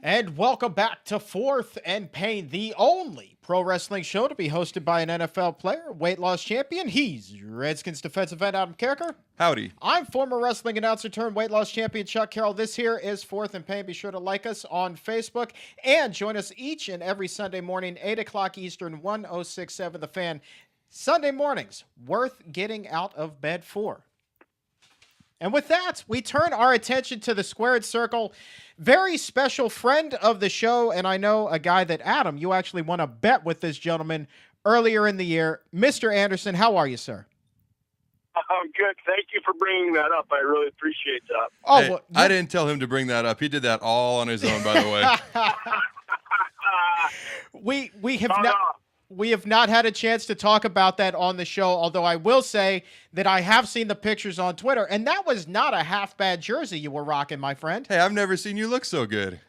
And welcome back to Fourth and Pain, the only pro wrestling show to be hosted by an NFL player, weight loss champion. He's Redskins defensive end Adam Carriker. Howdy. I'm former wrestling announcer turned weight loss champion Chuck Carroll. This here is Fourth and Pain. Be sure to like us on Facebook and join us each and every Sunday morning, 8 o'clock Eastern, 1067 The Fan. Sunday mornings, worth getting out of bed for. And with that, we turn our attention to the squared circle. Very special friend of the show, and I know a guy that, Adam, you actually won a bet with this gentleman earlier in the year. Mr. Anderson, how are you, sir? I'm good. Thank you for bringing that up. I really appreciate that. Oh, Hey, well, I didn't tell him to bring that up. He did that all on his own, by the way. We have not had a chance to talk about that on the show, although I will say that I have seen the pictures on Twitter, and that was not a half bad jersey you were rocking, my friend. Hey, I've never seen you look so good.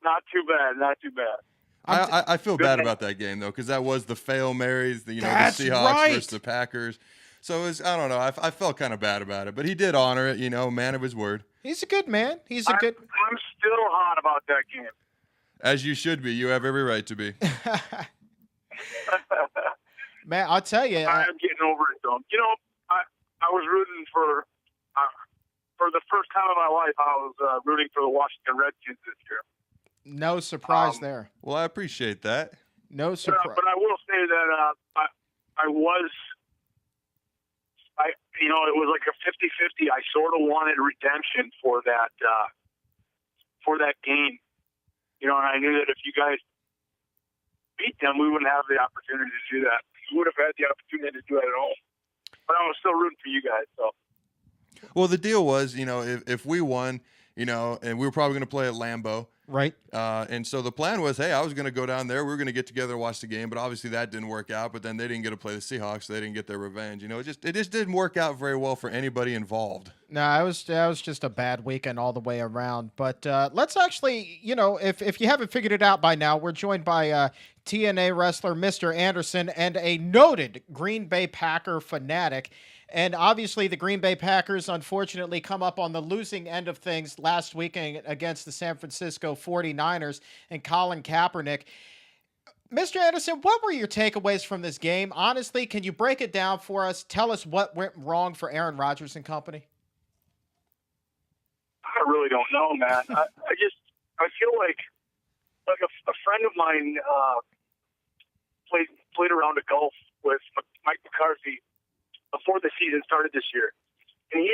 Not too bad. Not too bad. I feel bad about that game, though, because that was the fail Marys, the That's Seahawks right. versus the Packers. So it was, I don't know. I felt kind of bad about it, but he did honor it, man of his word. He's a good man. I'm still hot about that game. As you should be. You have every right to be. Man, I'll tell you. I'm getting over it, though. I was rooting for the first time in my life, I was rooting for the Washington Redskins this year. No surprise there. Well, I appreciate that. No surprise. But I will say that it was like a 50-50. I sort of wanted redemption for that game. And I knew that if you guys beat them, we wouldn't have the opportunity to do that. We would have had the opportunity to do it at home. But I was still rooting for you guys. So. Well, the deal was, if we won, and we were probably going to play at Lambeau. Right. And so the plan was, hey, I was going to go down there. We were going to get together and watch the game, but obviously that didn't work out. But then they didn't get to play the Seahawks, so they didn't get their revenge. It just didn't work out very well for anybody involved. No, it was just a bad weekend all the way around. But let's actually, if you haven't figured it out by now, we're joined by TNA wrestler Mr. Anderson and a noted Green Bay Packer fanatic. And obviously the Green Bay Packers unfortunately come up on the losing end of things last weekend against the San Francisco 49ers and Colin Kaepernick. Mr. Anderson, what were your takeaways from this game? Honestly, can you break it down for us? Tell us what went wrong for Aaron Rodgers and company. I really don't know, man. I feel like a friend of mine played around a golf with Mike McCarthy before the season started this year. And he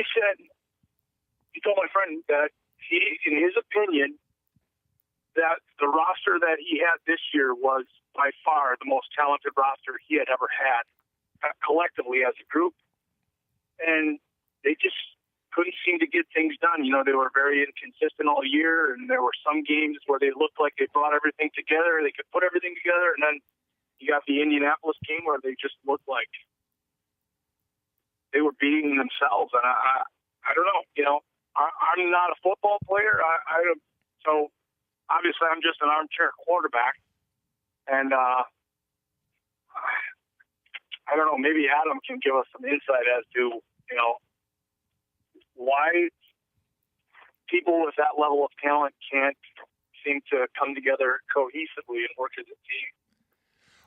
told my friend that in his opinion, that the roster that he had this year was by far the most talented roster he had ever had, collectively as a group. And they just couldn't seem to get things done. They were very inconsistent all year, and there were some games where they looked like they brought everything together, they could put everything together, and then you got the Indianapolis game where they just looked like they were beating themselves, and I don't know. I'm not a football player. So obviously I'm just an armchair quarterback, and I don't know. Maybe Adam can give us some insight as to why people with that level of talent can't seem to come together cohesively and work as a team.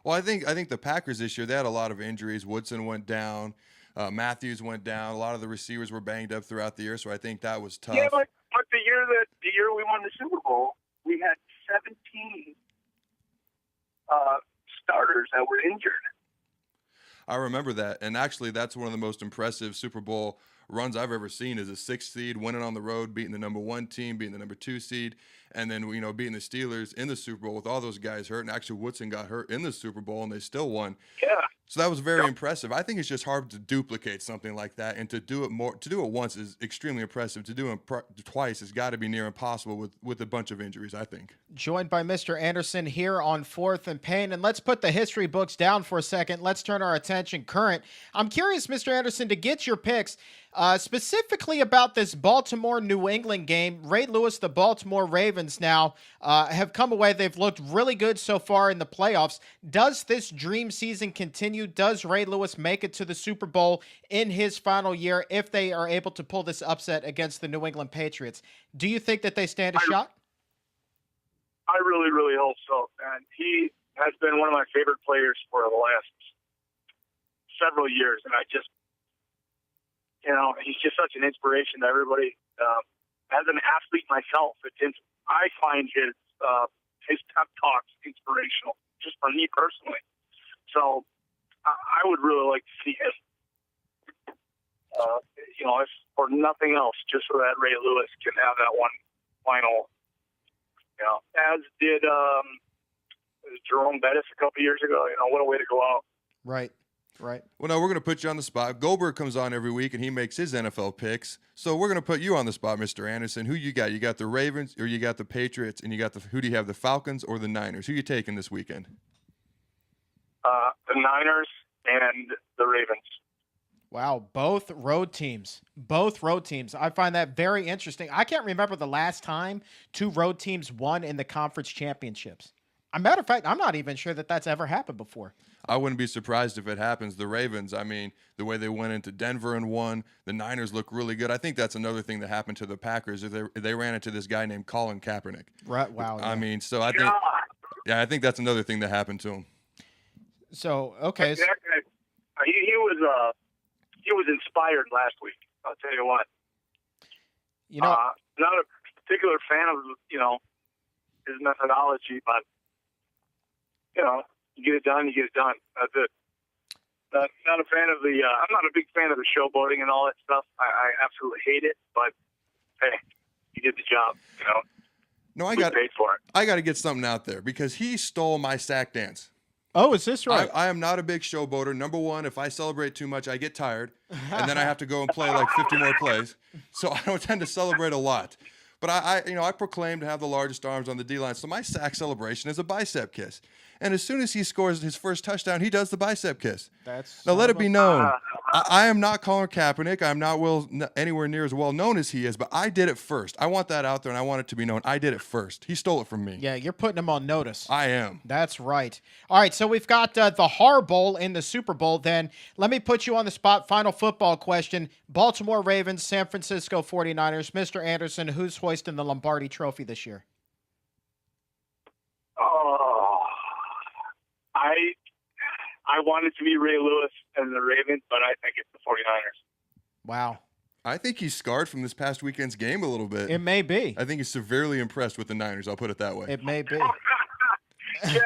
Well, I think the Packers this year, they had a lot of injuries. Woodson went down. Matthews went down. A lot of the receivers were banged up throughout the year, so I think that was tough. Yeah, but the year we won the Super Bowl, we had 17 starters that were injured. I remember that, and actually that's one of the most impressive Super Bowl runs I've ever seen is a 6th seed, winning on the road, beating the number 1 team, beating the number 2 seed, and then, beating the Steelers in the Super Bowl with all those guys hurt. And actually Woodson got hurt in the Super Bowl, and they still won. Yeah. So that was very impressive. I think it's just hard to duplicate something like that, and to do it once is extremely impressive. To do it twice has got to be near impossible with a bunch of injuries, I think. Joined by Mr. Anderson here on Fourth and Pain, and let's put the history books down for a second. Let's turn our attention current. I'm curious, Mr. Anderson, to get your picks. specifically about this Baltimore-New England game. Ray Lewis, the Baltimore Ravens now have come away. They've looked really good so far in the playoffs. Does this dream season continue? Does Ray Lewis make it to the Super Bowl in his final year if they are able to pull this upset against the New England Patriots? Do you think that they stand a shot? I really, really hope so. And he has been one of my favorite players for the last several years. And I just, he's just such an inspiration to everybody. As an athlete myself, I find his pep talks inspirational, just for me personally. So I would really like to see him, if for nothing else, just so that Ray Lewis can have that one final, as did Jerome Bettis a couple years ago. What a way to go out. Right. Right. Well, now we're going to put you on the spot. Goldberg comes on every week, and he makes his NFL picks. So we're going to put you on the spot, Mr. Anderson. Who you got? You got the Ravens, or you got the Patriots, and who do you have, the Falcons or the Niners? Who you taking this weekend? The Niners and the Ravens. Wow, both road teams. Both road teams. I find that very interesting. I can't remember the last time two road teams won in the conference championships. As a matter of fact, I'm not even sure that that's ever happened before. I wouldn't be surprised if it happens. The Ravens, the way they went into Denver and won, the Niners look really good. I think that's another thing that happened to the Packers. They ran into this guy named Colin Kaepernick. Right. Wow. Yeah. I think that's another thing that happened to him. So, okay. He was inspired last week. I'll tell you what. Not a particular fan of, his methodology, but, you get it done, you get it done. That's it. Not a fan of I'm not a big fan of the showboating and all that stuff. I absolutely hate it, but hey, you did the job, No, we paid for it. I got to get something out there because he stole my sack dance. Oh, is this right? I am not a big showboater. Number one, if I celebrate too much, I get tired, and then I have to go and play like 50 more plays. So I don't tend to celebrate a lot. But I proclaim to have the largest arms on the D-line. So my sack celebration is a bicep kiss. And as soon as he scores his first touchdown, he does the bicep kiss. Now let it be known, I am not Colin Kaepernick. I'm not anywhere near as well known as he is, but I did it first. I want that out there, and I want it to be known. I did it first. He stole it from me. Yeah, you're putting him on notice. I am. That's right. All right, so we've got the Har Bowl in the Super Bowl. Then let me put you on the spot. Final football question. Baltimore Ravens, San Francisco 49ers. Mr. Anderson, who's hoisting the Lombardi Trophy this year? I wanted to be Ray Lewis and the Ravens, but I think it's the 49ers. Wow. I think he's scarred from this past weekend's game a little bit. It may be. I think he's severely impressed with the Niners. I'll put it that way. It may be. Yeah, that's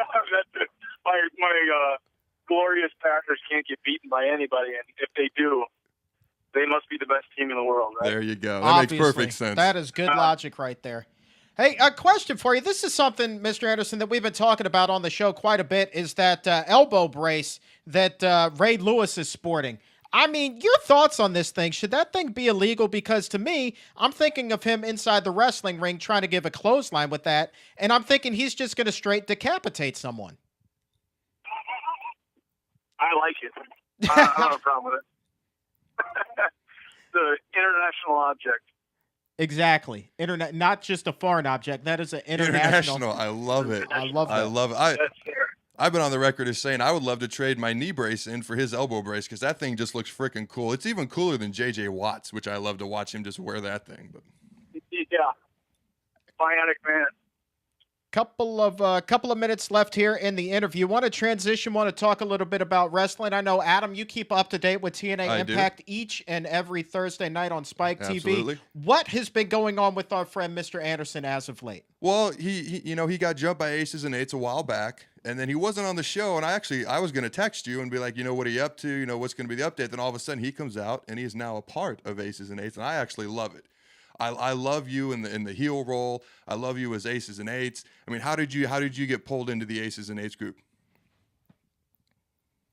it. My glorious Packers can't get beaten by anybody, and if they do, they must be the best team in the world, right? There you go. That Obviously, makes perfect sense. That is good logic right there. Hey, a question for you. This is something, Mr. Anderson, that we've been talking about on the show quite a bit, is that elbow brace that Ray Lewis is sporting. Your thoughts on this thing. Should that thing be illegal? Because to me, I'm thinking of him inside the wrestling ring trying to give a clothesline with that, and I'm thinking he's just going to straight decapitate someone. I like it. I don't have a problem with it. The international object. Exactly. Internet, not just a foreign object. That is an international. I love it. I love it. That's fair. I've been on the record as saying I would love to trade my knee brace in for his elbow brace because that thing just looks freaking cool. It's even cooler than J.J. Watt's, which I love to watch him just wear that thing. But yeah, bionic man. Couple of minutes left here in the interview. Want to transition? Want to talk a little bit about wrestling? I know, Adam, you keep up to date with TNA Impact each and every Thursday night on Spike Absolutely. TV. What has been going on with our friend Mr. Anderson as of late? Well, he got jumped by Aces and Eights a while back, and then he wasn't on the show. And I was going to text you and be like, what are you up to? What's going to be the update? Then all of a sudden he comes out and he is now a part of Aces and Eights, and I actually love it. I love you in the heel role. I love you as Aces and Eights. How did you get pulled into the Aces and Eights group?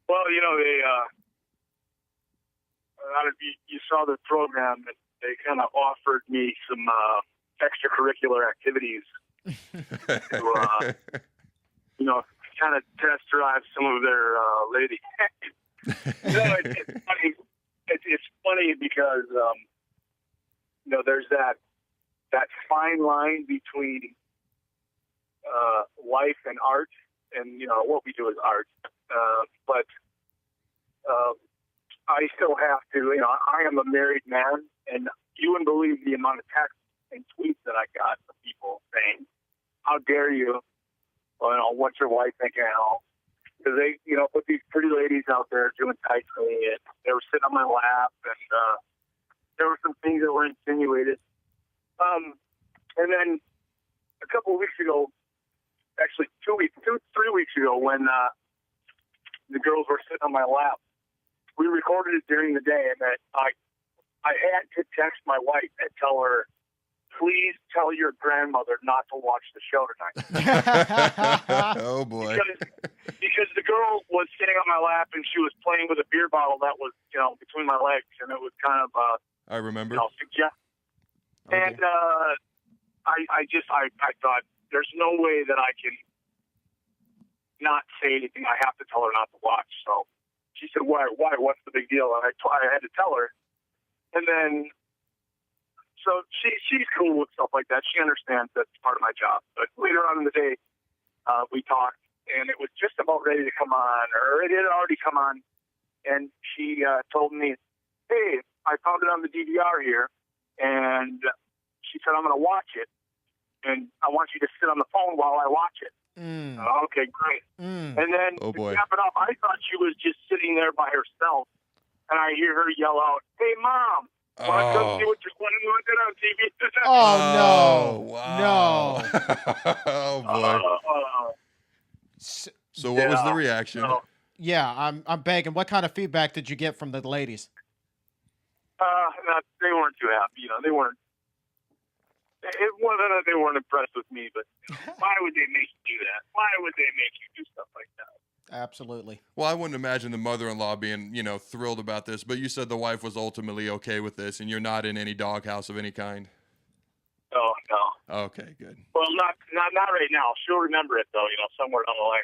Well, you saw the program, and they kind of offered me some extracurricular activities to, kind of test drive some of their ladies. It's funny. it's funny because there's that fine line between life and art, and what we do is art. But I still have to. I am a married man, and you wouldn't believe the amount of texts and tweets that I got from people saying, "How dare you? Well, what's your wife thinking?" Because they, put these pretty ladies out there doing tight for me, and they were sitting on my lap, and there were some things that were insinuated. And then a couple of weeks ago, actually 3 weeks ago, when the girls were sitting on my lap, we recorded it during the day, and then I had to text my wife and tell her, "Please tell your grandmother not to watch the show tonight." Oh boy! Because the girl was sitting on my lap and she was playing with a beer bottle that was between my legs, and it was kind of I remember. Suggest. Okay. And I thought there's no way that I can not say anything. I have to tell her not to watch. So she said, "Why? What's the big deal?" And I had to tell her, and then. So she's cool with stuff like that. She understands that's part of my job. But later on in the day, we talked, and it was just about ready to come on, or it had already come on. And she told me, "Hey, I found it on the DVR here," and she said, "I'm going to watch it, and I want you to sit on the phone while I watch it." Okay, great. And then Oh boy. to wrap it up, I thought she was just sitting there by herself, and I hear her yell out, "Hey, Mom! Want to come see what you're doing on TV?" Oh, no. Wow. No. Oh boy. So what was the reaction? Yeah, I'm begging. What kind of feedback did you get from the ladies? They weren't too happy. They weren't. It wasn't that they weren't impressed with me, but why would they make you do that? Why would they make you do stuff like that? Absolutely. Well, I wouldn't imagine the mother-in-law being, thrilled about this, but you said the wife was ultimately okay with this, and you're not in any doghouse of any kind. Oh, no. Okay, good. Well, not right now. She'll remember it though. Somewhere down the line,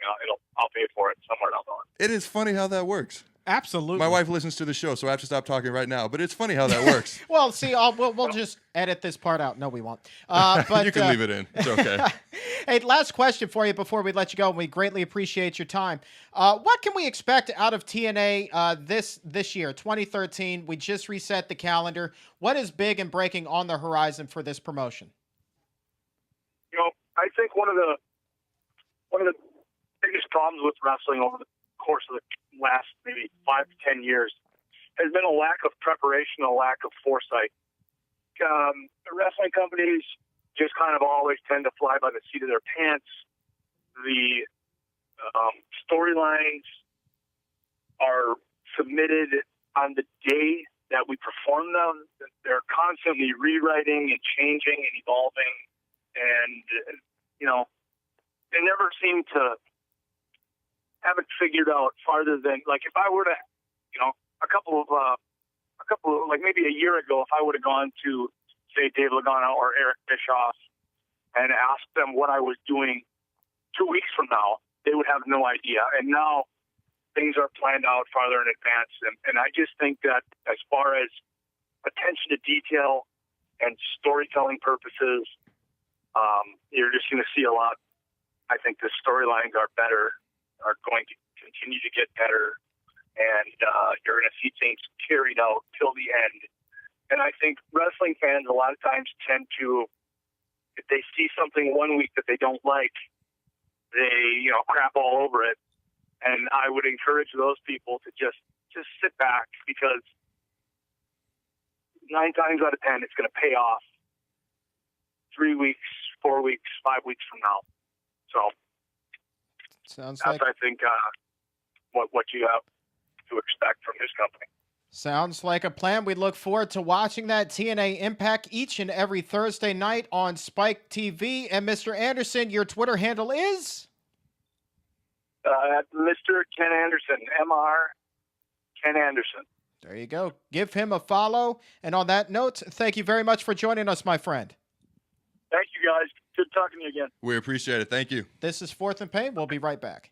I'll pay for it somewhere down the line. It is funny how that works. Absolutely. My wife listens to the show, so I have to stop talking right now. But it's funny how that works. Well, see, we'll just edit this part out. No, we won't. But you can leave it in. It's okay. Hey, last question for you before we let you go. And we greatly appreciate your time. What can we expect out of TNA this year, 2013? We just reset the calendar. What is big and breaking on the horizon for this promotion? I think one of the biggest problems with wrestling over the course of the last maybe 5 to 10 years has been a lack of preparation, a lack of foresight. Wrestling companies just kind of always tend to fly by the seat of their pants. The storylines are submitted on the day that we perform them. They're constantly rewriting and changing and evolving, and they never seem to have it figured out farther than, like, if I were to, a couple of like maybe a year ago, if I would have gone to, say, Dave Lagana or Eric Bischoff and asked them what I was doing 2 weeks from now, they would have no idea. And now things are planned out farther in advance. And I just think that as far as attention to detail and storytelling purposes, you're just going to see a lot. I think the storylines are going to continue to get better, and you're going to see things carried out till the end. And I think wrestling fans a lot of times tend to, if they see something one week that they don't like, they crap all over it. And I would encourage those people to just sit back, because 9 times out of 10 it's going to pay off 3 weeks, 4 weeks, 5 weeks from now. So Sounds that's, like, I think, what you have to expect from this company. sounds like a plan. We look forward to watching that TNA Impact each and every Thursday night on Spike TV. And Mr. Anderson, your Twitter handle is? Mr. Ken Anderson, Mr. Ken Anderson. There you go. Give him a follow. And on that note, thank you very much for joining us, my friend. Thank you, guys. Good talking to you again. We appreciate it. Thank you. This is Fourth and Pain. We'll be right back.